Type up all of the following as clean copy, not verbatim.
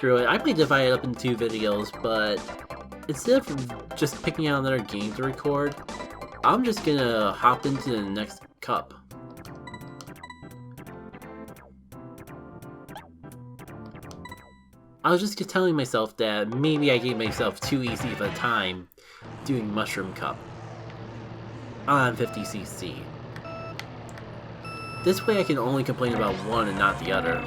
screw it. I might divide it up into 2 videos, but instead of just picking out another game to record, I'm just gonna hop into the next cup. I was just telling myself that maybe I gave myself too easy of a time doing Mushroom Cup on 50cc. This way I can only complain about one and not the other.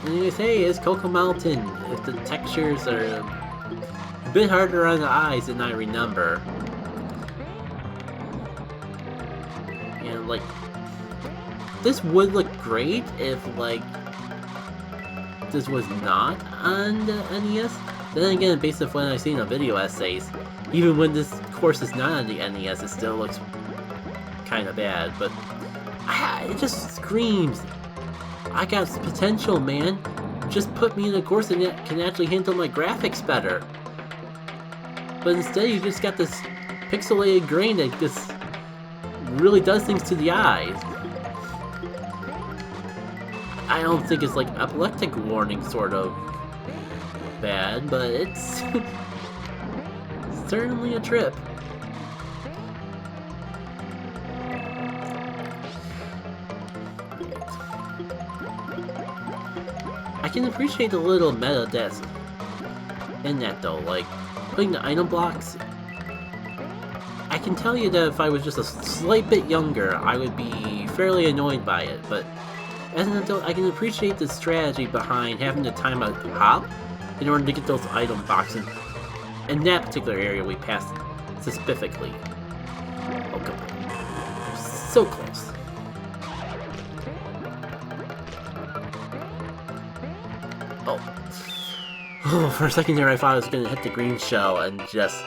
Anyways, hey, it's Cocoa Mountain. If the textures are a bit harder on the eyes than I remember. And like, this would look great if like, this was not on the NES. Then again, based on what I've seen on video essays, even when this course is not on the NES, it still looks kind of bad, but it just screams, I got potential, man. Just put me in a course that can actually handle my graphics better. But instead you just got this pixelated grain that just really does things to the eyes. I don't think it's like epileptic warning sort of bad, but it's certainly a trip. I can appreciate the little meta that's in that though, like putting the item blocks. I can tell you that if I was just a slight bit younger, I would be fairly annoyed by it, but as an adult, I can appreciate the strategy behind having to time a hop in order to get those item boxes in that particular area we passed specifically. Oh, come on. So close. Oh, for a second there I thought I was going to hit the green shell and just,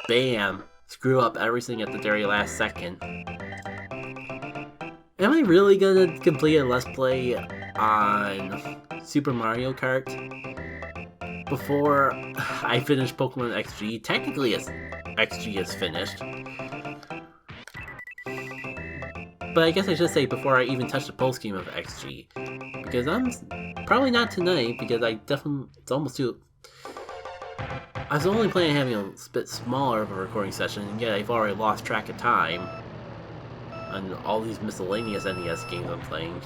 bam, screw up everything at the very last second. Am I really going to complete a Let's Play on Super Mario Kart before I finish Pokemon XG? Technically, XG is finished. But I guess I should say before I even touch the post-game of XG. Because I'm probably not tonight, because it's almost too... I was only planning on having a bit smaller of a recording session, and yet I've already lost track of time on all these miscellaneous NES games I'm playing.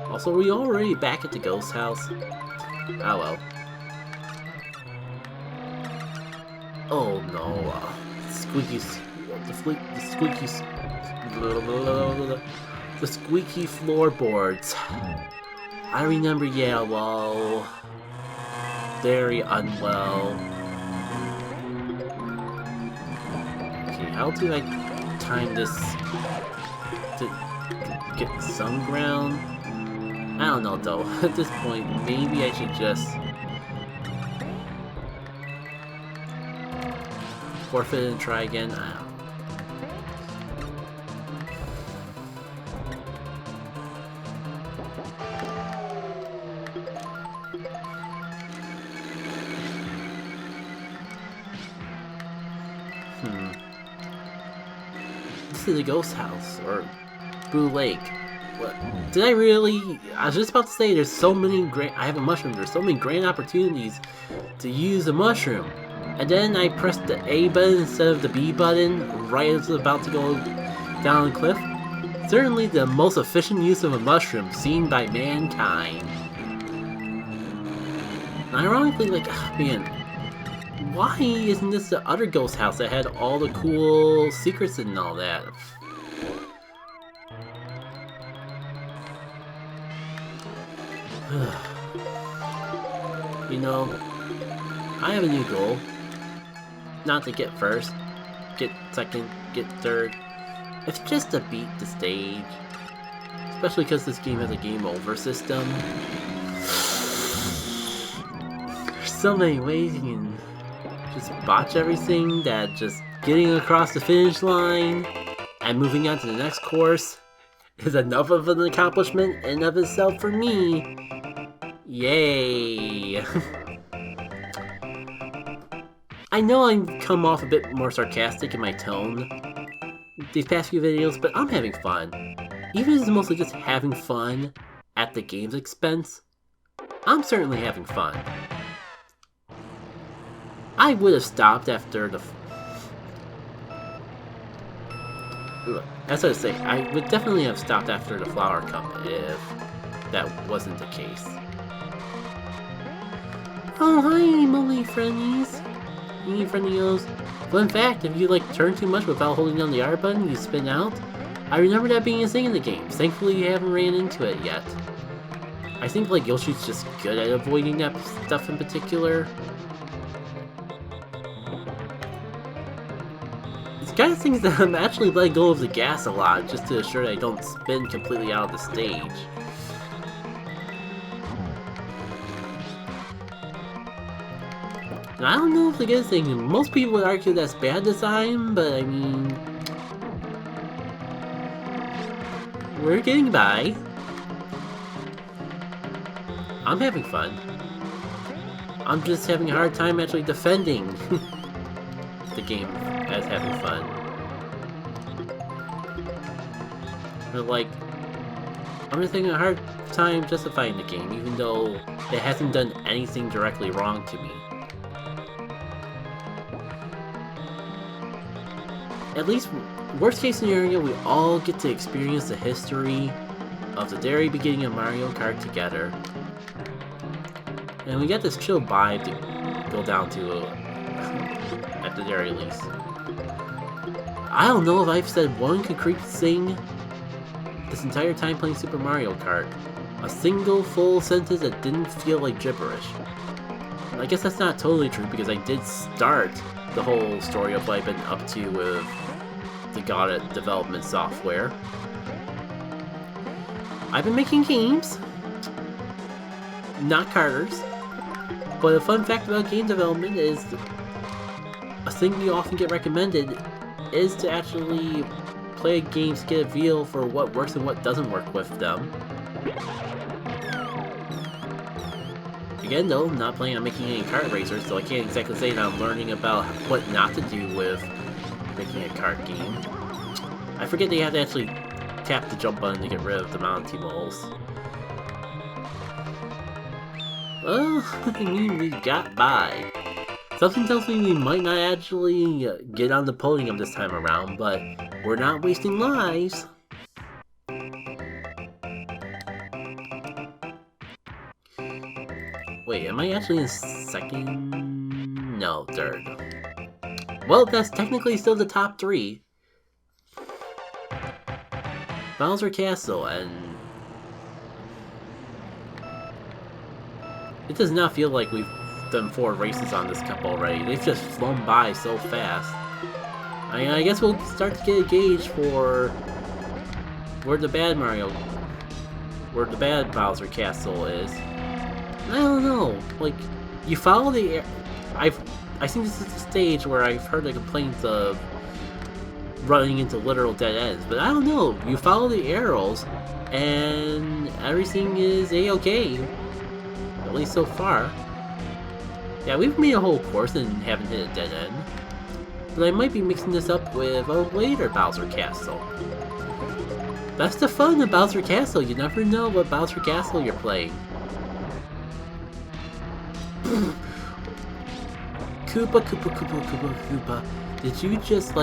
Also, are we already back at the ghost house? Oh well. Oh no, the squeaky floorboards. I remember yellow. Very unwell. Okay, how do I time this to get some ground? I don't know though. At this point, maybe I should just forfeit and try again. I don't know. This is the ghost house, or Blue Lake. What? Did I really? I was just about to say there's so many great. I have a mushroom. There's so many great opportunities to use a mushroom, and then I pressed the A button instead of the B button right as I was about to go down the cliff. Certainly the most efficient use of a mushroom seen by mankind. And ironically, like, oh, man, why isn't this the other ghost house that had all the cool secrets and all that? You know, I have a new goal. Not to get first, get second, get third. It's just to beat the stage. Especially because this game has a game over system. There's so many ways you can just botch everything that just getting across the finish line and moving on to the next course is enough of an accomplishment in of itself for me. Yay! I know I come off a bit more sarcastic in my tone these past few videos, but I'm having fun. Even if it's mostly just having fun, at the game's expense, I'm certainly having fun. I would have stopped after the... As I was saying, I would definitely have stopped after the Flower Cup if that wasn't the case. Oh, hi, Molly friendies. Hey, friendios. Fun fact, if you turn too much without holding down the R button, you spin out. I remember that being a thing in the games. Thankfully, you haven't ran into it yet. I think Yoshi's just good at avoiding that stuff in particular. It's kind of things that I'm actually letting go of the gas a lot, just to ensure that I don't spin completely out of the stage. And I don't know if the good thing, most people would argue that's bad design, but I mean... we're getting by. I'm having fun. I'm just having a hard time actually defending the game as having fun. Or I'm just having a hard time justifying the game, even though it hasn't done anything directly wrong to me. At least, worst case scenario, we all get to experience the history of the very beginning of Mario Kart together. And we got this chill vibe to go down to, at the very least. I don't know if I've said one concrete thing this entire time playing Super Mario Kart. A single full sentence that didn't feel like gibberish. And I guess that's not totally true because I did start the whole story of what I've been up to with the Got It development software. I've been making games, not karters. But a fun fact about game development is a thing we often get recommended is to actually play games to get a feel for what works and what doesn't work with them. Again though, I'm not planning on making any kart racers, so I can't exactly say that I'm learning about what not to do with making a kart game. I forget that you have to actually tap the jump button to get rid of the Mountain T-moles. Well, I mean, we got by. Something tells me we might not actually get on the podium this time around, but we're not wasting lives. Wait, am I actually in second? No, third. Well, that's technically still the top 3. Bowser Castle, and it does not feel like we've done 4 races on this cup already. They've just flown by so fast. I guess we'll start to get a gauge for where the bad Bowser Castle is. I don't know. You follow the air. I think this is the stage where I've heard the complaints of running into literal dead ends, but I don't know. You follow the arrows, and everything is a-okay. At least so far. Yeah, we've made a whole course and haven't hit a dead end. But I might be mixing this up with a later Bowser Castle. That's the fun of Bowser Castle. You never know what Bowser Castle you're playing. Koopa. Did you just,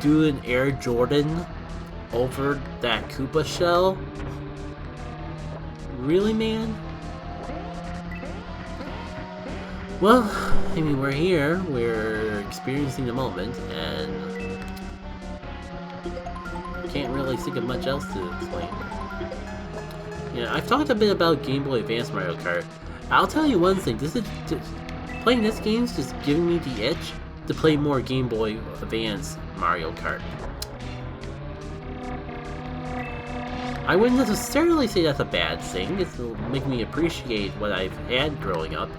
do an Air Jordan over that Koopa shell? Really, man? Well, I mean, we're here, we're experiencing the moment, and can't really think of much else to explain. Yeah, I've talked a bit about Game Boy Advance Mario Kart. I'll tell you one thing, playing this game's just giving me the itch to play more Game Boy Advance Mario Kart. I wouldn't necessarily say that's a bad thing, it'll make me appreciate what I've had growing up.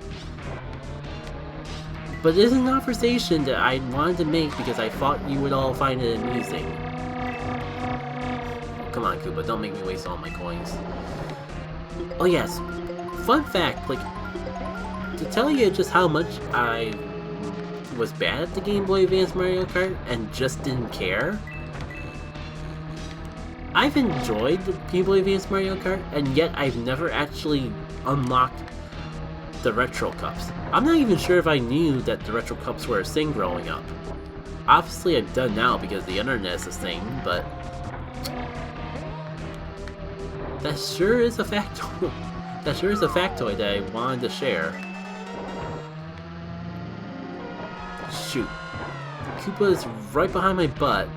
But it is a conversation that I wanted to make because I thought you would all find it amusing. Come on, Koopa, don't make me waste all my coins. Oh yes, fun fact, to tell you just how much I was bad at the Game Boy Advance Mario Kart and just didn't care, I've enjoyed the Game Boy Advance Mario Kart, and yet I've never actually unlocked the Retro Cups. I'm not even sure if I knew that the Retro Cups were a thing growing up. Obviously I've done now because the internet is a thing, but that sure is a factoid. That sure is a factoid that I wanted to share. Shoot. Koopa is right behind my butt,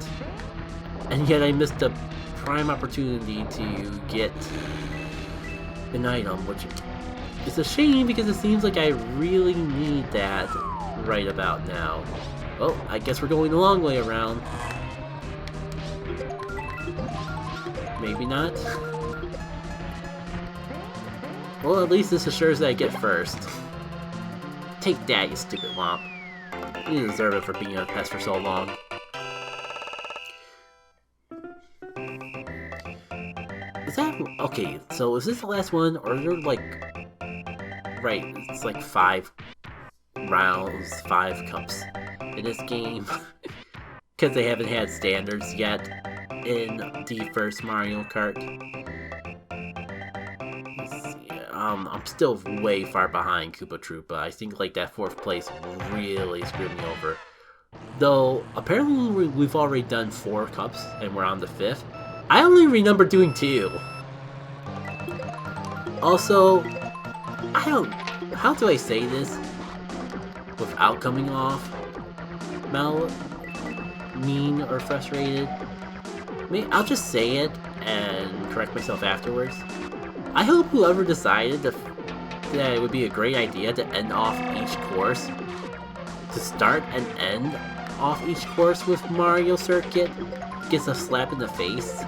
and yet I missed a prime opportunity to get an item, which is a shame because it seems like I really need that right about now. Well, I guess we're going the long way around. Maybe not. Well, at least this assures that I get first. Take that, you stupid womp. You deserve it for being a pest for so long. Is that... okay, so is this the last one, or is there like... right, it's like 5 rounds, 5 cups in this game. Because they haven't had standards yet in the first Mario Kart. I'm still way far behind Koopa Troopa. I think like that 4th place really screwed me over. Though, apparently we've already done 4 cups and we're on the 5th. I only remember doing 2. Also, I don't... how do I say this without coming off mean or frustrated? I'll just say it and correct myself afterwards. I hope whoever decided that it would be a great idea to end off each course, to start and end off each course with Mario Circuit, gets a slap in the face.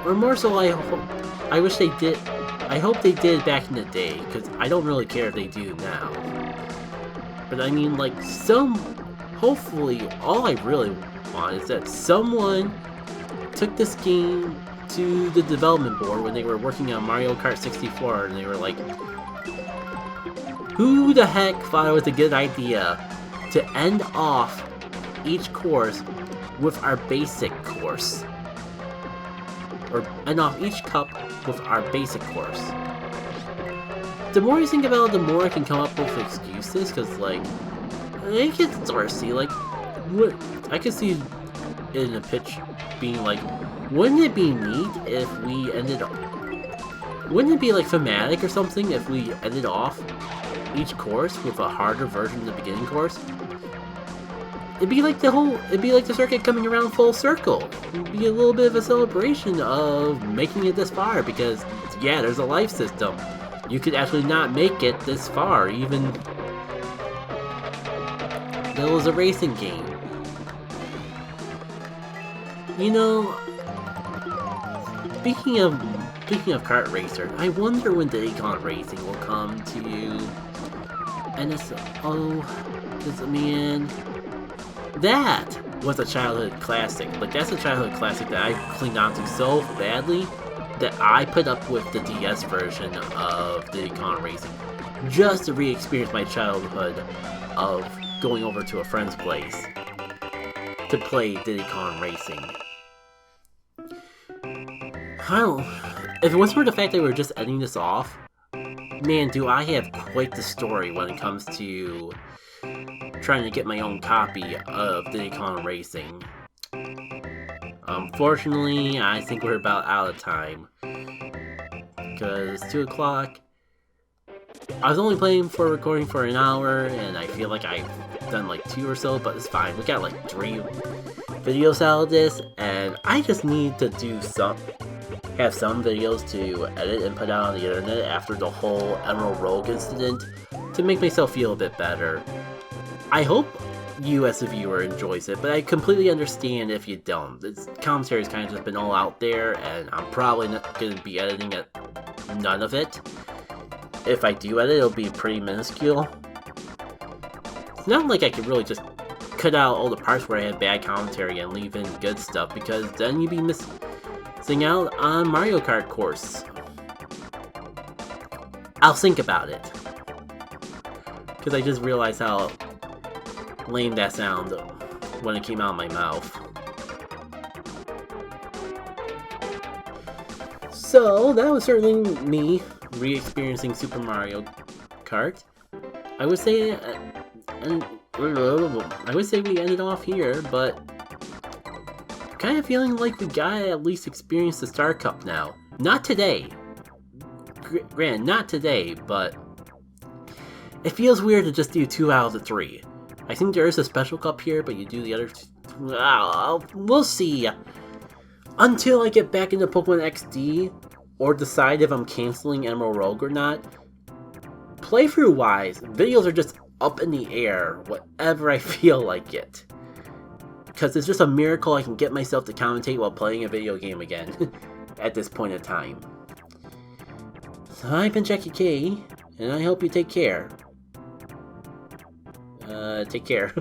Or more so, I wish they did. I hope they did back in the day, because I don't really care if they do now. But I mean, like, hopefully, all I really want is that someone took this game to the development board when they were working on Mario Kart 64, and they were like, who the heck thought it was a good idea to end off each course with our basic course? Or end off each cup with our basic course. The more you think about it, the more I can come up with excuses, because, like, I can sort of see, like, what I could see in a pitch being like, wouldn't it be neat if we ended up... wouldn't it be, like, thematic or something if we ended off each course with a harder version of the beginning course? It'd be like the circuit coming around full circle. It'd be a little bit of a celebration of making it this far, because, yeah, there's a life system. You could actually not make it this far, even though it was a racing game. You know, speaking of kart racer, I wonder when Diddy Kong Racing will come to you. And it's, man, that was a childhood classic. Like, that's a childhood classic that I clinged on to so badly that I put up with the DS version of Diddy Kong Racing just to re-experience my childhood of going over to a friend's place to play Diddy Kong Racing. I don't... if it wasn't for the fact that we were just ending this off, man, do I have quite the story when it comes to trying to get my own copy of Diddy Kong Racing. Unfortunately, I think we're about out of time. Because 2 o'clock... I was only playing for recording for an hour, and I feel like I've done like 2 or so, but it's fine. We got like 3 videos out of this, and I just need to have some videos to edit and put out on the internet after the whole Emerald Rogue incident to make myself feel a bit better. I hope you as a viewer enjoys it, but I completely understand if you don't. This commentary's kind of just been all out there, and I'm probably not going to be editing none of it. If I do edit, it'll be pretty minuscule. It's not like I could really just cut out all the parts where I have bad commentary and leave in good stuff, because then you'd be missing out on Mario Kart course. I'll think about it. Because I just realized how lame that sounded. when it came out of my mouth. So, that was certainly me re-experiencing Super Mario Kart. I would say we ended off here, but kind of feeling like we gotta at least experience the Star Cup now. Not today. Granted, not today, but it feels weird to just do 2 out of the 3. I think there is a special cup here, but you do the other two. We'll see. Until I get back into Pokemon XD, or decide if I'm canceling Emerald Rogue or not. Playthrough-wise, videos are just up in the air, whatever I feel like it. Because it's just a miracle I can get myself to commentate while playing a video game again, at this point in time. So I've been Jackie K, and I hope you take care. Take care.